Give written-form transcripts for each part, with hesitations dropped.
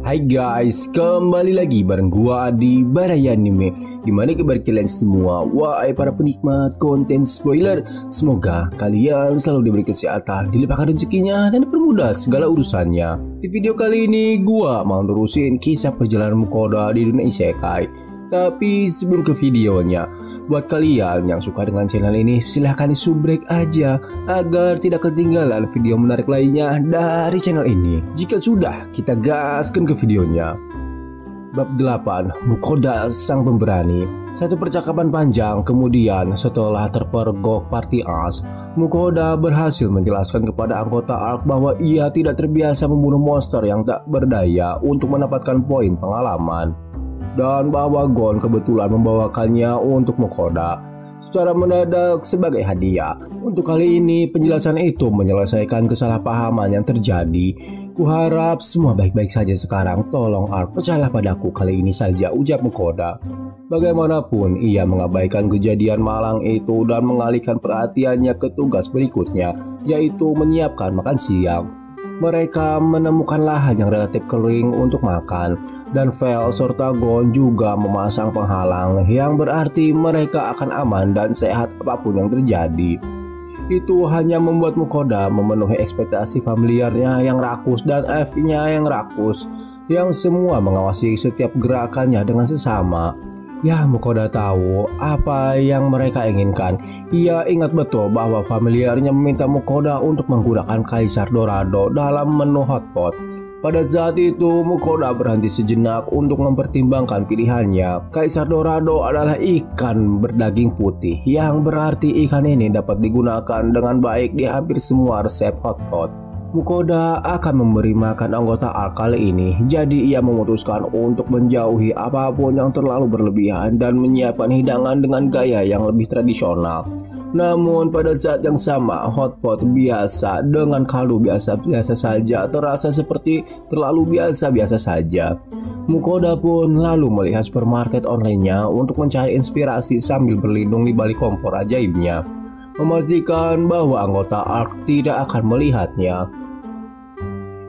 Hai guys, kembali lagi bareng gua di Baraya Anime. Gimana kabar kalian semua? Wahai para penikmat konten spoiler, semoga kalian selalu diberi kesehatan, dilimpahkan rezekinya, dan dipermudah segala urusannya. Di video kali ini gua mau nerusin kisah perjalanan Mukoda di dunia isekai. Tapi sebelum ke videonya, buat kalian yang suka dengan channel ini, silahkan disubrek aja agar tidak ketinggalan video menarik lainnya dari channel ini. Jika sudah, kita gaskan ke videonya. Bab 8, Mukoda Sang Pemberani. Satu percakapan panjang kemudian, setelah terpergok party as, Mukoda berhasil menjelaskan kepada anggota ARC bahwa ia tidak terbiasa membunuh monster yang tak berdaya untuk mendapatkan poin pengalaman, dan bahwa Gon kebetulan membawakannya untuk Mukoda secara mendadak sebagai hadiah. Untuk kali ini penjelasan itu menyelesaikan kesalahpahaman yang terjadi. Kuharap semua baik-baik saja sekarang. Tolong Ark, percayalah padaku kali ini saja, ujar Mukoda. Bagaimanapun ia mengabaikan kejadian malang itu dan mengalihkan perhatiannya ke tugas berikutnya, yaitu menyiapkan makan siang. Mereka menemukan lahan yang relatif kering untuk makan, dan Vel serta Gon juga memasang penghalang, yang berarti mereka akan aman dan sehat apapun yang terjadi. Itu hanya membuat Mukoda memenuhi ekspektasi familiarnya yang rakus dan F-nya yang rakus, yang semua mengawasi setiap gerakannya dengan sesama. Ya, Mukoda tahu apa yang mereka inginkan. Ia ingat betul bahwa familiarnya meminta Mukoda untuk menggunakan Kaisar Dorado dalam menu hotpot. Pada saat itu, Mukoda berhenti sejenak untuk mempertimbangkan pilihannya. Kaisar Dorado adalah ikan berdaging putih, yang berarti ikan ini dapat digunakan dengan baik di hampir semua resep hotpot. Mukoda akan memberi makan anggota ARC kali ini, jadi ia memutuskan untuk menjauhi apapun yang terlalu berlebihan dan menyiapkan hidangan dengan gaya yang lebih tradisional. Namun pada saat yang sama, hotpot biasa dengan kaldu biasa-biasa saja terasa seperti terlalu biasa-biasa saja. Mukoda pun lalu melihat supermarket online-nya untuk mencari inspirasi sambil berlindung di balik kompor ajaibnya, memastikan bahwa anggota ARC tidak akan melihatnya.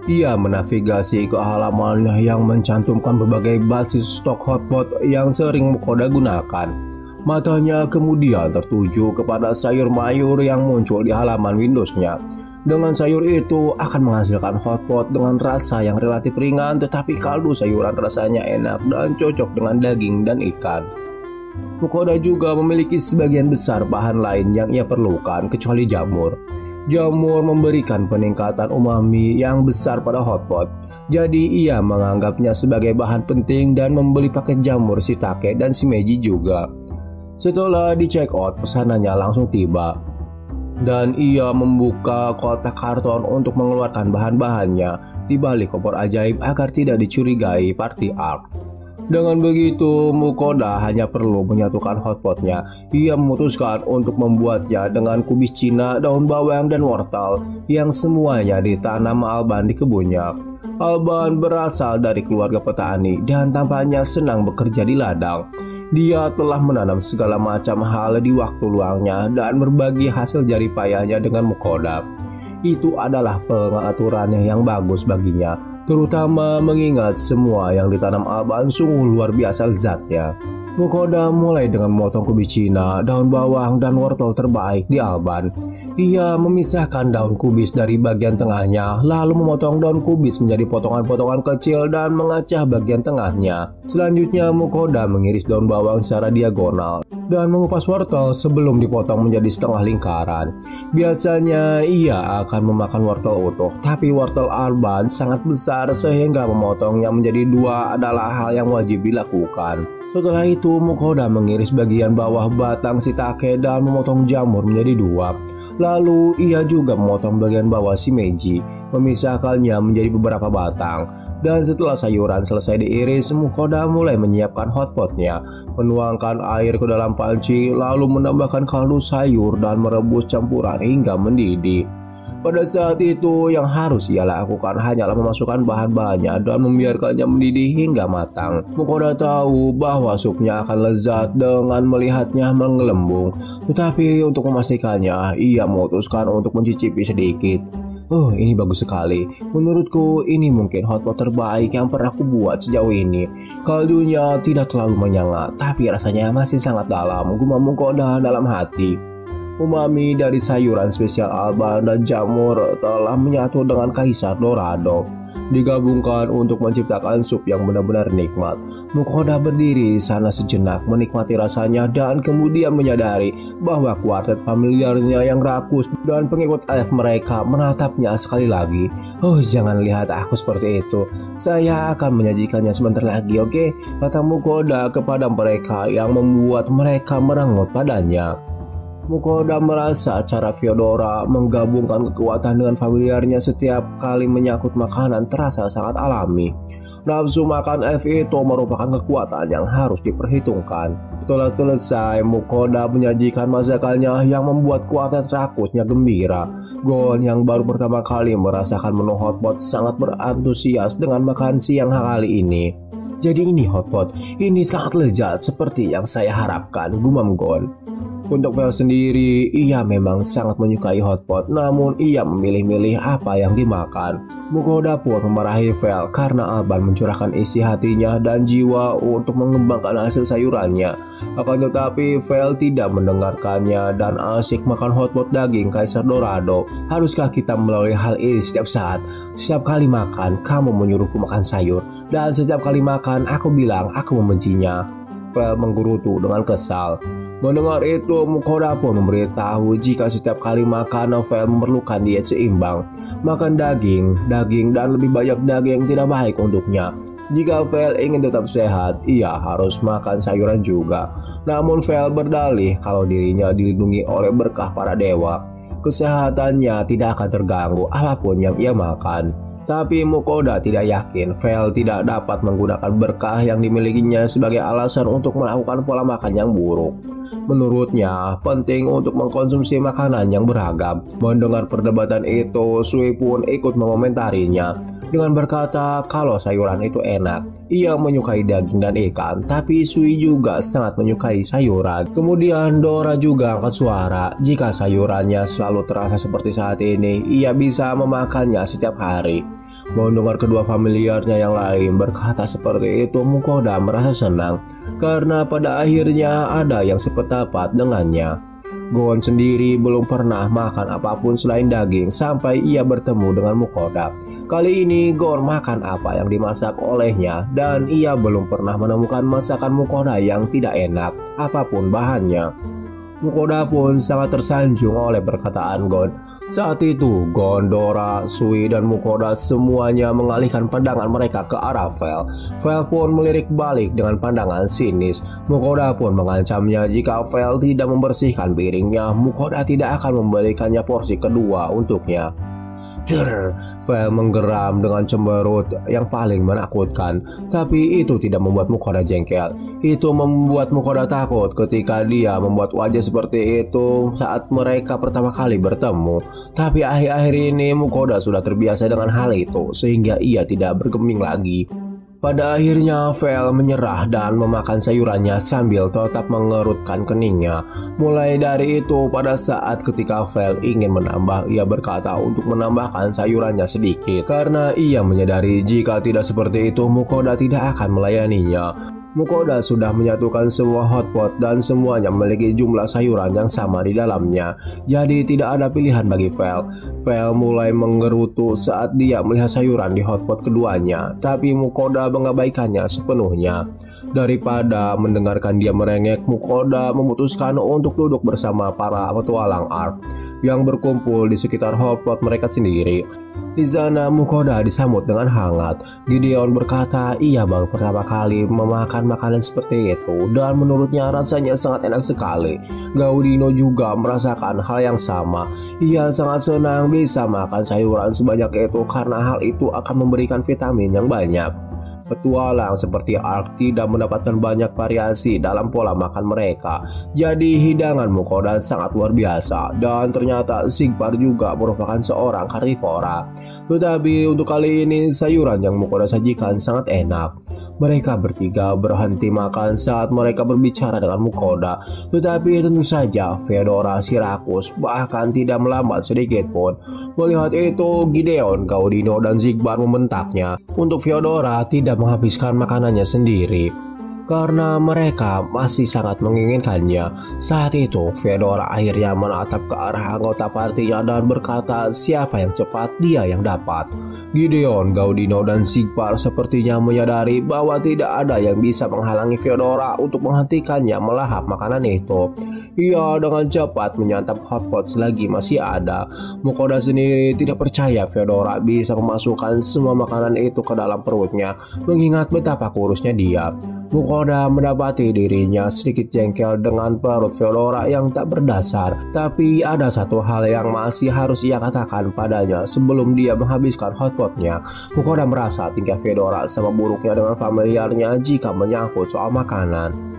Ia menavigasi ke halamannya yang mencantumkan berbagai basis stok hotpot yang sering Mukoda gunakan. Matanya kemudian tertuju kepada sayur mayur yang muncul di halaman Windows-nya. Dengan sayur itu akan menghasilkan hotpot dengan rasa yang relatif ringan, tetapi kaldu sayuran rasanya enak dan cocok dengan daging dan ikan. Mukoda juga memiliki sebagian besar bahan lain yang ia perlukan kecuali jamur. Jamur memberikan peningkatan umami yang besar pada hotpot, jadi ia menganggapnya sebagai bahan penting dan membeli paket jamur shiitake dan shimeji juga. Setelah di check out, pesanannya langsung tiba, dan ia membuka kotak karton untuk mengeluarkan bahan-bahannya di balik kompor ajaib agar tidak dicurigai party ARC. Dengan begitu, Mukoda hanya perlu menyatukan hotpotnya. Ia memutuskan untuk membuatnya dengan kubis Cina, daun bawang, dan wortel yang semuanya ditanam Alban di kebunnya. Alban berasal dari keluarga petani dan tampaknya senang bekerja di ladang. Dia telah menanam segala macam hal di waktu luangnya dan berbagi hasil jerih payahnya dengan Mukoda. Itu adalah pengaturannya yang bagus baginya, terutama mengingat semua yang ditanam Alban sungguh luar biasa lezatnya. Mukoda mulai dengan memotong kubis Cina, daun bawang, dan wortel terbaik di Alban. Ia memisahkan daun kubis dari bagian tengahnya, lalu memotong daun kubis menjadi potongan-potongan kecil dan mengacah bagian tengahnya. Selanjutnya, Mukoda mengiris daun bawang secara diagonal dan mengupas wortel sebelum dipotong menjadi setengah lingkaran. Biasanya ia akan memakan wortel utuh, tapi wortel Alban sangat besar sehingga memotongnya menjadi dua adalah hal yang wajib dilakukan. Setelah itu, Mukoda mengiris bagian bawah batang shiitake dan memotong jamur menjadi dua. Lalu ia juga memotong bagian bawah shimeji, memisahkannya menjadi beberapa batang. Dan setelah sayuran selesai diiris, Mukoda mulai menyiapkan hotpotnya, menuangkan air ke dalam panci, lalu menambahkan kaldu sayur dan merebus campuran hingga mendidih. Pada saat itu, yang harus ia lakukan hanyalah memasukkan bahan-bahannya dan membiarkannya mendidih hingga matang. Mukoda tahu bahwa supnya akan lezat dengan melihatnya menggelembung, tetapi untuk memastikannya, ia memutuskan untuk mencicipi sedikit. Oh, ini bagus sekali. Menurutku ini mungkin hotpot terbaik yang pernah aku buat sejauh ini. Kaldunya tidak terlalu menyengat, tapi rasanya masih sangat dalam. Gumam Mukoda dalam hati. Umami dari sayuran spesial Alban dan jamur telah menyatu dengan kaisar dorado, digabungkan untuk menciptakan sup yang benar-benar nikmat. Mukoda berdiri sana sejenak menikmati rasanya dan kemudian menyadari bahwa kuartet familiarnya yang rakus dan pengikut elf mereka menatapnya sekali lagi. Oh, jangan lihat aku seperti itu. Saya akan menyajikannya sebentar lagi, oke? Kata Mukoda kepada mereka yang membuat mereka merengut padanya. Mukoda merasa cara Fyodora menggabungkan kekuatan dengan familiarnya setiap kali menyangkut makanan terasa sangat alami. Nafsu makan elf itu merupakan kekuatan yang harus diperhitungkan. Setelah selesai, Mukoda menyajikan masakannya yang membuat kuartet rakusnya gembira. Gon yang baru pertama kali merasakan menu hotpot sangat berantusias dengan makan siang kali ini. Jadi ini hotpot, ini sangat lezat seperti yang saya harapkan, gumam Gon. Untuk Vel sendiri, ia memang sangat menyukai hotpot, namun ia memilih-milih apa yang dimakan. Mukoda pun memarahi Vel karena Alban mencurahkan isi hatinya dan jiwa untuk mengembangkan hasil sayurannya. Akan tetapi Vel tidak mendengarkannya dan asik makan hotpot daging Kaisar Dorado. Haruskah kita melalui hal ini setiap saat? Setiap kali makan, kamu menyuruhku makan sayur, dan setiap kali makan, aku bilang aku membencinya. Vel menggerutu dengan kesal. Mendengar itu, Mukoda pun memberitahu jika setiap kali makan, Vel memerlukan diet seimbang. Makan daging, dan lebih banyak daging tidak baik untuknya. Jika Vel ingin tetap sehat, ia harus makan sayuran juga. Namun Vel berdalih kalau dirinya dilindungi oleh berkah para dewa. Kesehatannya tidak akan terganggu apapun yang ia makan. Tapi Mukoda tidak yakin Vel tidak dapat menggunakan berkah yang dimilikinya sebagai alasan untuk melakukan pola makan yang buruk. Menurutnya, penting untuk mengkonsumsi makanan yang beragam. Mendengar perdebatan itu, Sui pun ikut mengomentarinya dengan berkata kalau sayuran itu enak. Ia menyukai daging dan ikan, tapi Sui juga sangat menyukai sayuran. Kemudian Dora juga angkat suara, jika sayurannya selalu terasa seperti saat ini, ia bisa memakannya setiap hari. Mendengar kedua familiarnya yang lain berkata seperti itu, Mukoda merasa senang karena pada akhirnya ada yang sependapat dengannya. Gon sendiri belum pernah makan apapun selain daging sampai ia bertemu dengan Mukoda. Kali ini Gon makan apa yang dimasak olehnya dan ia belum pernah menemukan masakan Mukoda yang tidak enak apapun bahannya. Mukoda pun sangat tersanjung oleh perkataan Gon. Saat itu Gon, Dora, Sui, dan Mukoda semuanya mengalihkan pandangan mereka ke arah Vel. Vel pun melirik balik dengan pandangan sinis. Mukoda pun mengancamnya jika Vel tidak membersihkan piringnya, Mukoda tidak akan memberikannya porsi kedua untuknya. Vel menggeram dengan cemberut yang paling menakutkan. Tapi itu tidak membuat Mukoda jengkel. Itu membuat Mukoda takut ketika dia membuat wajah seperti itu saat mereka pertama kali bertemu. Tapi akhir-akhir ini Mukoda sudah terbiasa dengan hal itu sehingga ia tidak bergeming lagi. Pada akhirnya Vel menyerah dan memakan sayurannya sambil tetap mengerutkan keningnya. Mulai dari itu, pada saat ketika Vel ingin menambah, ia berkata untuk menambahkan sayurannya sedikit karena ia menyadari jika tidak seperti itu Mukoda tidak akan melayaninya. Mukoda sudah menyatukan semua hotpot dan semuanya memiliki jumlah sayuran yang sama di dalamnya. Jadi tidak ada pilihan bagi Vel. Vel mulai menggerutu saat dia melihat sayuran di hotpot keduanya. Tapi Mukoda mengabaikannya sepenuhnya. Daripada mendengarkan dia merengek, Mukoda memutuskan untuk duduk bersama para petualang Ark yang berkumpul di sekitar hotpot mereka sendiri. Di sana Mukoda disambut dengan hangat. Gideon berkata ia baru pertama kali memakan makanan seperti itu dan menurutnya rasanya sangat enak sekali. Gaudino juga merasakan hal yang sama. Ia sangat senang bisa makan sayuran sebanyak itu karena hal itu akan memberikan vitamin yang banyak. Petualang seperti Ark tidak mendapatkan banyak variasi dalam pola makan mereka. Jadi hidangan Mukoda sangat luar biasa. Dan ternyata Sigvar juga merupakan seorang karnivora. Tetapi untuk kali ini sayuran yang Mukoda sajikan sangat enak. Mereka bertiga berhenti makan saat mereka berbicara dengan Mukoda. Tetapi tentu saja Feodora si rakus bahkan tidak melambat sedikit pun. Melihat itu, Gideon, Gaudino, dan Zigbar membentaknya untuk Feodora tidak menghabiskan makanannya sendiri, karena mereka masih sangat menginginkannya. Saat itu, Feodora akhirnya menatap ke arah anggota partinya dan berkata siapa yang cepat dia yang dapat. Gideon, Gaudino, dan Zigbar sepertinya menyadari bahwa tidak ada yang bisa menghalangi Feodora untuk menghentikannya melahap makanan itu. Ia dengan cepat menyantap hotpot selagi masih ada. Mukoda sendiri tidak percaya Feodora bisa memasukkan semua makanan itu ke dalam perutnya, mengingat betapa kurusnya dia. Mukoda mendapati dirinya sedikit jengkel dengan perut Feodora yang tak berdasar. Tapi ada satu hal yang masih harus ia katakan padanya sebelum dia menghabiskan hotpotnya. Mukoda merasa tingkah Feodora sama buruknya dengan familiarnya jika menyangkut soal makanan.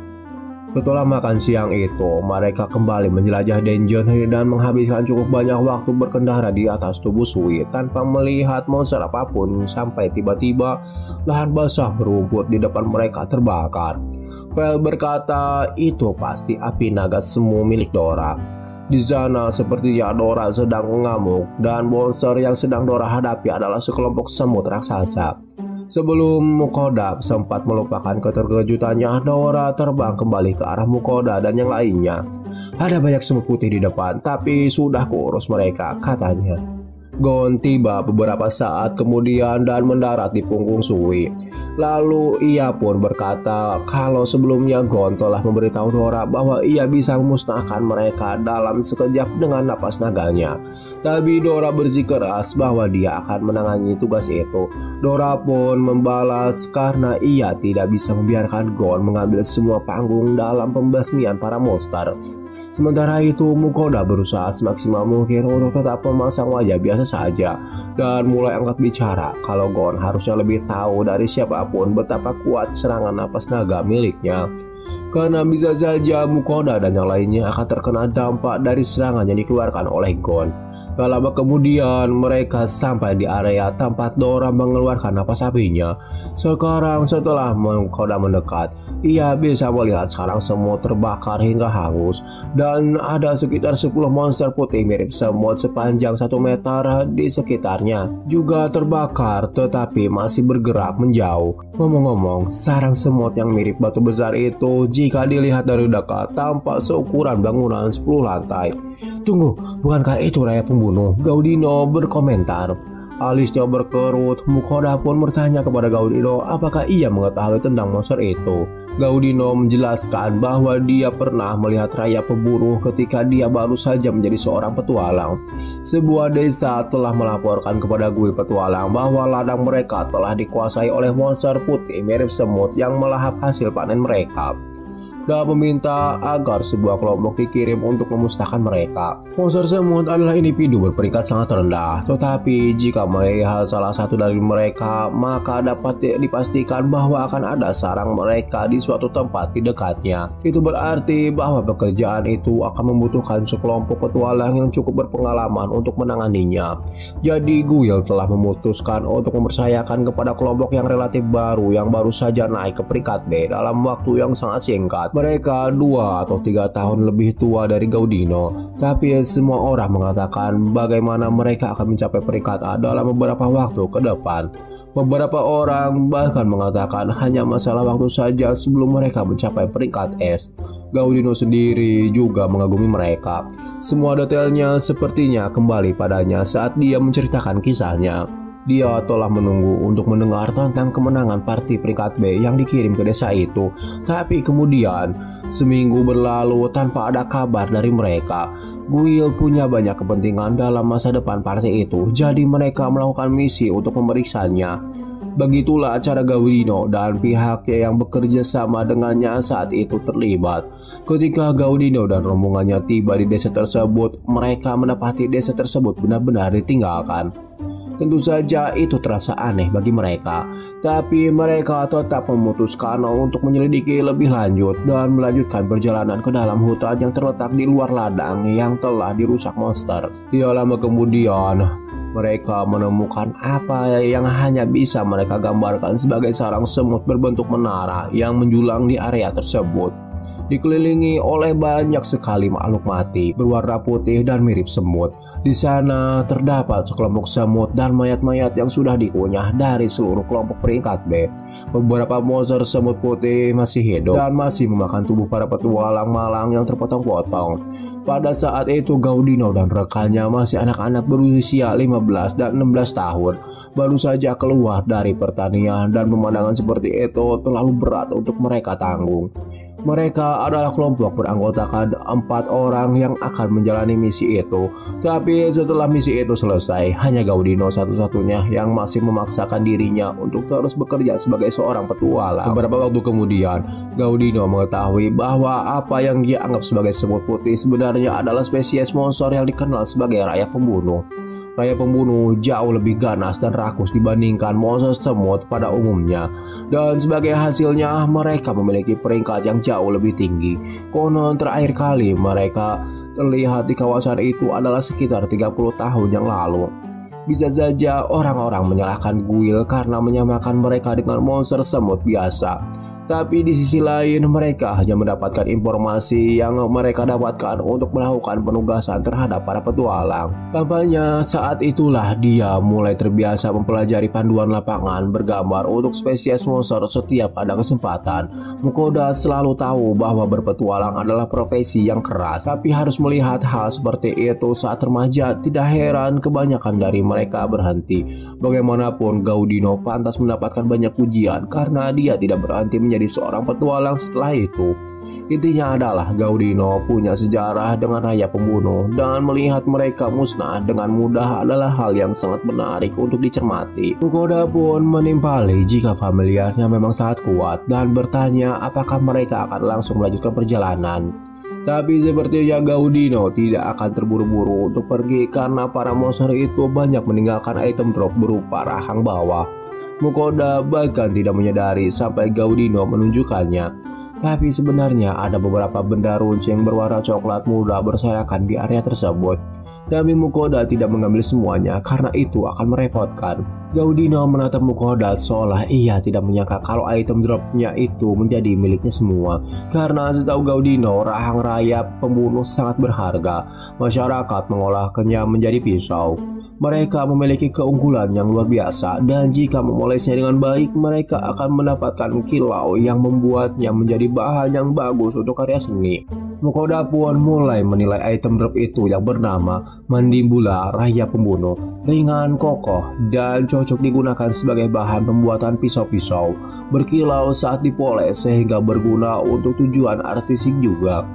Setelah makan siang itu, mereka kembali menjelajah dungeon dan menghabiskan cukup banyak waktu berkendara di atas tubuh Sui tanpa melihat monster apapun sampai tiba-tiba lahan basah berumput di depan mereka terbakar. Vel berkata itu pasti api naga semu milik Dora. Di sana sepertinya Dora sedang mengamuk dan monster yang sedang Dora hadapi adalah sekelompok semut raksasa. Sebelum Mukoda sempat melupakan keterkejutannya, Dora terbang kembali ke arah Mukoda dan yang lainnya. Ada banyak semut putih di depan, tapi sudah kurus mereka, katanya. Gon tiba beberapa saat kemudian dan mendarat di punggung Sui. Lalu ia pun berkata kalau sebelumnya Gon telah memberitahu Dora bahwa ia bisa memusnahkan mereka dalam sekejap dengan napas naganya. Tapi Dora bersikeras bahwa dia akan menangani tugas itu. Dora pun membalas karena ia tidak bisa membiarkan Gon mengambil semua panggung dalam pembasmian para monster. Sementara itu, Mukoda berusaha semaksimal mungkin untuk tetap memasang wajah biasa saja dan mulai angkat bicara kalau Gon harusnya lebih tahu dari siapapun betapa kuat serangan napas naga miliknya. Karena bisa saja Mukoda dan yang lainnya akan terkena dampak dari serangan yang dikeluarkan oleh Gon. Gak lama kemudian mereka sampai di area tempat Dora mengeluarkan napas apinya. Sekarang setelah Mukoda mendekat, ia bisa melihat sekarang semut terbakar hingga hangus. Dan ada sekitar 10 monster putih mirip semut sepanjang 1 meter di sekitarnya juga terbakar tetapi masih bergerak menjauh. Ngomong-ngomong, sarang semut yang mirip batu besar itu jika dilihat dari dekat tampak seukuran bangunan 10 lantai. Tunggu, bukankah itu Raya Pembunuh? Gaudino berkomentar. Alisnya berkerut. Mukoda pun bertanya kepada Gaudino apakah ia mengetahui tentang monster itu. Gaudino menjelaskan bahwa dia pernah melihat Raya Pembunuh ketika dia baru saja menjadi seorang petualang. Sebuah desa telah melaporkan kepada guil petualang bahwa ladang mereka telah dikuasai oleh monster putih mirip semut yang melahap hasil panen mereka, dan meminta agar sebuah kelompok dikirim untuk memusnahkan mereka. Monster semut adalah individu berperingkat sangat rendah, tetapi jika melihat salah satu dari mereka, maka dapat dipastikan bahwa akan ada sarang mereka di suatu tempat di dekatnya. Itu berarti bahwa pekerjaan itu akan membutuhkan sekelompok petualang yang cukup berpengalaman untuk menanganinya. Jadi guild telah memutuskan untuk mempercayakan kepada kelompok yang relatif baru yang baru saja naik ke peringkat B dalam waktu yang sangat singkat. Mereka 2 atau 3 tahun lebih tua dari Gaudino, tapi semua orang mengatakan bagaimana mereka akan mencapai peringkat A dalam beberapa waktu ke depan. Beberapa orang bahkan mengatakan hanya masalah waktu saja sebelum mereka mencapai peringkat S. Gaudino sendiri juga mengagumi mereka. Semua detailnya sepertinya kembali padanya saat dia menceritakan kisahnya. Dia telah menunggu untuk mendengar tentang kemenangan parti peringkat B yang dikirim ke desa itu. Tapi kemudian, seminggu berlalu tanpa ada kabar dari mereka. Guild punya banyak kepentingan dalam masa depan parti itu, jadi mereka melakukan misi untuk memeriksanya. Begitulah cara Gaudino dan pihaknya yang bekerja sama dengannya saat itu terlibat. Ketika Gaudino dan rombongannya tiba di desa tersebut, mereka mendapati desa tersebut benar-benar ditinggalkan. Tentu saja itu terasa aneh bagi mereka, tapi mereka tetap memutuskan untuk menyelidiki lebih lanjut dan melanjutkan perjalanan ke dalam hutan yang terletak di luar ladang yang telah dirusak monster. Tidak lama kemudian, Mereka menemukan apa yang hanya bisa mereka gambarkan sebagai sarang semut berbentuk menara yang menjulang di area tersebut. Dikelilingi oleh banyak sekali makhluk mati berwarna putih dan mirip semut. Di sana terdapat sekelompok semut dan mayat-mayat yang sudah dikunyah dari seluruh kelompok peringkat B. Beberapa monster semut putih masih hidup dan masih memakan tubuh para petualang malang yang terpotong-potong. Pada saat itu Gaudino dan rekannya masih anak-anak berusia 15 dan 16 tahun. Baru saja keluar dari pertanian dan pemandangan seperti itu terlalu berat untuk mereka tanggung. Mereka adalah kelompok beranggotakan 4 orang yang akan menjalani misi itu. Tapi setelah misi itu selesai, hanya Gaudino satu-satunya yang masih memaksakan dirinya untuk terus bekerja sebagai seorang petualang. Beberapa waktu kemudian, Gaudino mengetahui bahwa apa yang dia anggap sebagai semut putih sebenarnya adalah spesies monster yang dikenal sebagai raya pembunuh. Raya pembunuh jauh lebih ganas dan rakus dibandingkan monster semut pada umumnya. Dan sebagai hasilnya mereka memiliki peringkat yang jauh lebih tinggi. Konon terakhir kali mereka terlihat di kawasan itu adalah sekitar 30 tahun yang lalu. Bisa saja orang-orang menyalahkan Guil karena menyamakan mereka dengan monster semut biasa. Tapi di sisi lain mereka hanya mendapatkan informasi yang mereka dapatkan untuk melakukan penugasan terhadap para petualang. Tampaknya saat itulah dia mulai terbiasa mempelajari panduan lapangan bergambar untuk spesies monster setiap ada kesempatan. Mukoda selalu tahu bahwa berpetualang adalah profesi yang keras, tapi harus melihat hal seperti itu saat remaja tidak heran kebanyakan dari mereka berhenti. Bagaimanapun Gaudino pantas mendapatkan banyak pujian karena dia tidak berhenti menjadi seorang petualang setelah itu. Intinya adalah Gaudino punya sejarah dengan raya pembunuh dan melihat mereka musnah dengan mudah adalah hal yang sangat menarik untuk dicermati. Mukoda pun menimpali jika familiarnya memang sangat kuat dan bertanya apakah mereka akan langsung melanjutkan perjalanan. Tapi sepertinya Gaudino tidak akan terburu-buru untuk pergi karena para monster itu banyak meninggalkan item drop berupa rahang bawah. Mukoda bahkan tidak menyadari sampai Gaudino menunjukkannya. Tapi sebenarnya ada beberapa benda runcing berwarna coklat muda berserakan di area tersebut. Tapi Mukoda tidak mengambil semuanya karena itu akan merepotkan. Gaudino menatap Mukoda seolah ia tidak menyangka kalau item dropnya itu menjadi miliknya semua. Karena setahu Gaudino, rahang rayap pembunuh sangat berharga. Masyarakat mengolahnya menjadi pisau. Mereka memiliki keunggulan yang luar biasa dan jika memolesnya dengan baik, mereka akan mendapatkan kilau yang membuatnya menjadi bahan yang bagus untuk karya seni. Mukoda pun mulai menilai item drop itu yang bernama Mandibula Raya Pembunuh. Ringan, kokoh, dan cocok digunakan sebagai bahan pembuatan pisau-pisau. Berkilau saat dipoles sehingga berguna untuk tujuan artistik juga.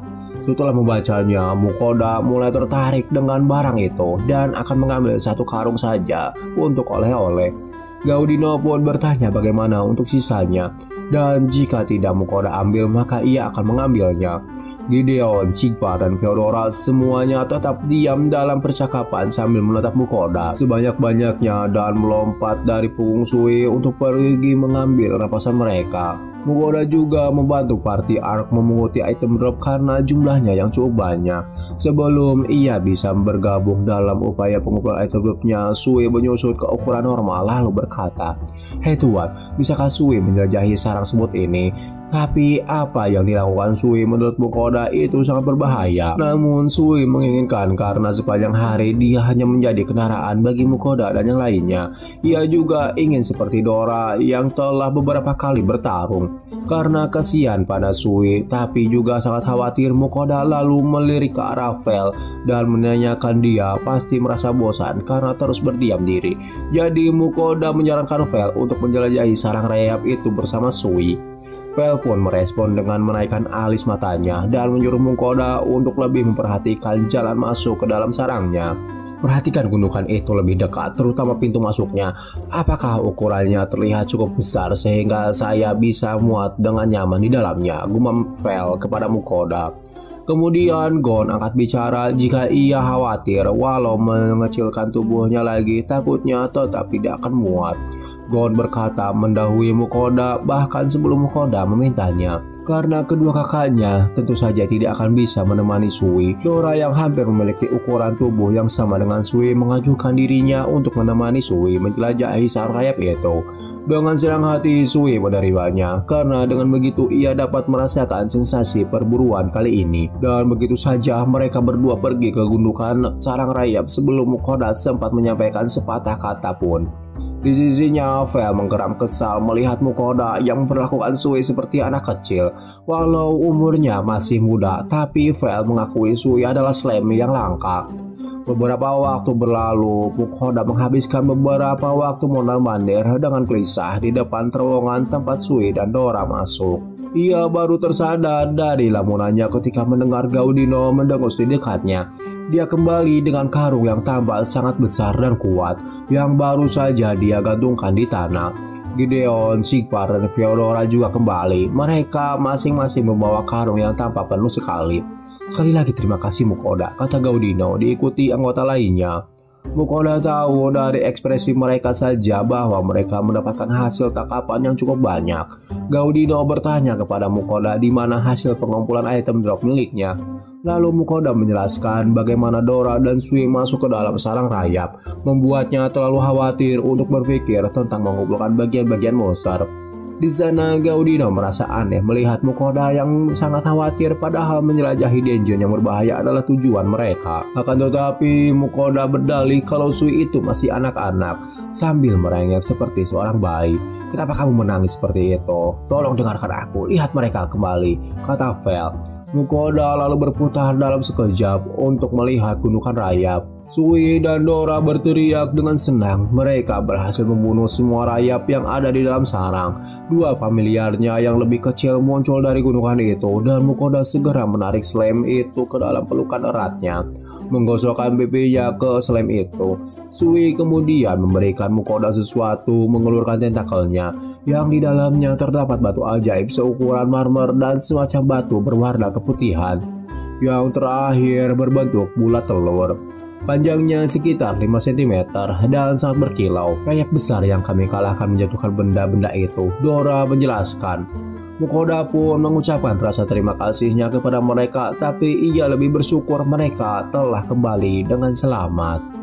Setelah membacanya, Mukoda mulai tertarik dengan barang itu dan akan mengambil satu karung saja untuk oleh-oleh. Gaudino pun bertanya bagaimana untuk sisanya, dan jika tidak Mukoda ambil maka ia akan mengambilnya. Gideon, Sigma, dan Feodora semuanya tetap diam dalam percakapan sambil menatap Mukoda sebanyak-banyaknya dan melompat dari punggung Sui untuk pergi mengambil rampasan mereka. Mukoda juga membantu party Ark memunguti item drop karena jumlahnya yang cukup banyak. Sebelum ia bisa bergabung dalam upaya pengumpulan item dropnya, Sui menyusut ke ukuran normal lalu berkata, "Hei Tuan, bisakah Sui menjelajahi sarang semut ini?" Tapi apa yang dilakukan Sui menurut Mukoda itu sangat berbahaya. Namun Sui menginginkan karena sepanjang hari dia hanya menjadi kendaraan bagi Mukoda dan yang lainnya. Ia juga ingin seperti Dora yang telah beberapa kali bertarung. Karena kasihan pada Sui, tapi juga sangat khawatir, Mukoda lalu melirik ke arah Vel dan menanyakan dia pasti merasa bosan karena terus berdiam diri. Jadi Mukoda menyarankan Vel untuk menjelajahi sarang rayap itu bersama Sui. Vel pun merespon dengan menaikkan alis matanya dan menyuruh Mukoda untuk lebih memperhatikan jalan masuk ke dalam sarangnya. Perhatikan gundukan itu lebih dekat, terutama pintu masuknya. Apakah ukurannya terlihat cukup besar sehingga saya bisa muat dengan nyaman di dalamnya? Gumam Vel kepada Mukoda. Kemudian Gon angkat bicara jika ia khawatir walau mengecilkan tubuhnya lagi takutnya tetap tidak akan muat. Gon berkata mendahului Mukoda bahkan sebelum Mukoda memintanya. Karena kedua kakaknya tentu saja tidak akan bisa menemani Sui, Dora yang hampir memiliki ukuran tubuh yang sama dengan Sui mengajukan dirinya untuk menemani Sui menjelajahi sarang rayap itu. Dengan senang hati Sui menerimanya karena dengan begitu ia dapat merasakan sensasi perburuan kali ini. Dan begitu saja mereka berdua pergi ke gundukan sarang rayap sebelum Mukoda sempat menyampaikan sepatah kata pun. Di sisinya, Vel menggeram kesal melihat Mukoda yang memperlakukan Sui seperti anak kecil. Walau umurnya masih muda, tapi Vel mengakui Sui adalah slime yang langka. Beberapa waktu berlalu, Mukoda menghabiskan beberapa waktu mondar-mandir dengan gelisah di depan terowongan tempat Sui dan Dora masuk. Ia baru tersadar dari lamunannya ketika mendengar Gaudino mendengus di dekatnya. Dia kembali dengan karung yang tampak sangat besar dan kuat yang baru saja dia gantungkan di tanah. Gideon, Sigvar, dan Fyodora juga kembali. Mereka masing-masing membawa karung yang tampak penuh sekali. Sekali lagi terima kasih Mukoda, kata Gaudino diikuti anggota lainnya. Mukoda tahu dari ekspresi mereka saja bahwa mereka mendapatkan hasil tangkapan yang cukup banyak. Gaudino bertanya kepada Mukoda di mana hasil pengumpulan item drop miliknya. Lalu Mukoda menjelaskan bagaimana Dora dan Sui masuk ke dalam sarang rayap, membuatnya terlalu khawatir untuk berpikir tentang mengumpulkan bagian-bagian monster. Di sana Gaudino merasa aneh melihat Mukoda yang sangat khawatir padahal menjelajahi dungeon yang berbahaya adalah tujuan mereka. Akan tetapi Mukoda berdalih kalau Sui itu masih anak-anak sambil merengek seperti seorang bayi. Kenapa kamu menangis seperti itu? Tolong dengarkan aku, lihat mereka kembali, kata Vel. Mukoda lalu berputar dalam sekejap untuk melihat gundukan rayap. Sui dan Dora berteriak dengan senang. Mereka berhasil membunuh semua rayap yang ada di dalam sarang. Dua familiarnya yang lebih kecil muncul dari gundukan itu dan Mukoda segera menarik slime itu ke dalam pelukan eratnya, menggosokkan pipinya ke slime itu. Sui kemudian memberikan Mukoda sesuatu, mengulurkan tentakelnya yang di dalamnya terdapat batu ajaib seukuran marmer dan semacam batu berwarna keputihan yang terakhir berbentuk bulat telur. Panjangnya sekitar 5 cm dan sangat berkilau. Rayap besar yang kami kalahkan menjatuhkan benda-benda itu, Dora menjelaskan. Mukoda pun mengucapkan rasa terima kasihnya kepada mereka, tapi ia lebih bersyukur mereka telah kembali dengan selamat.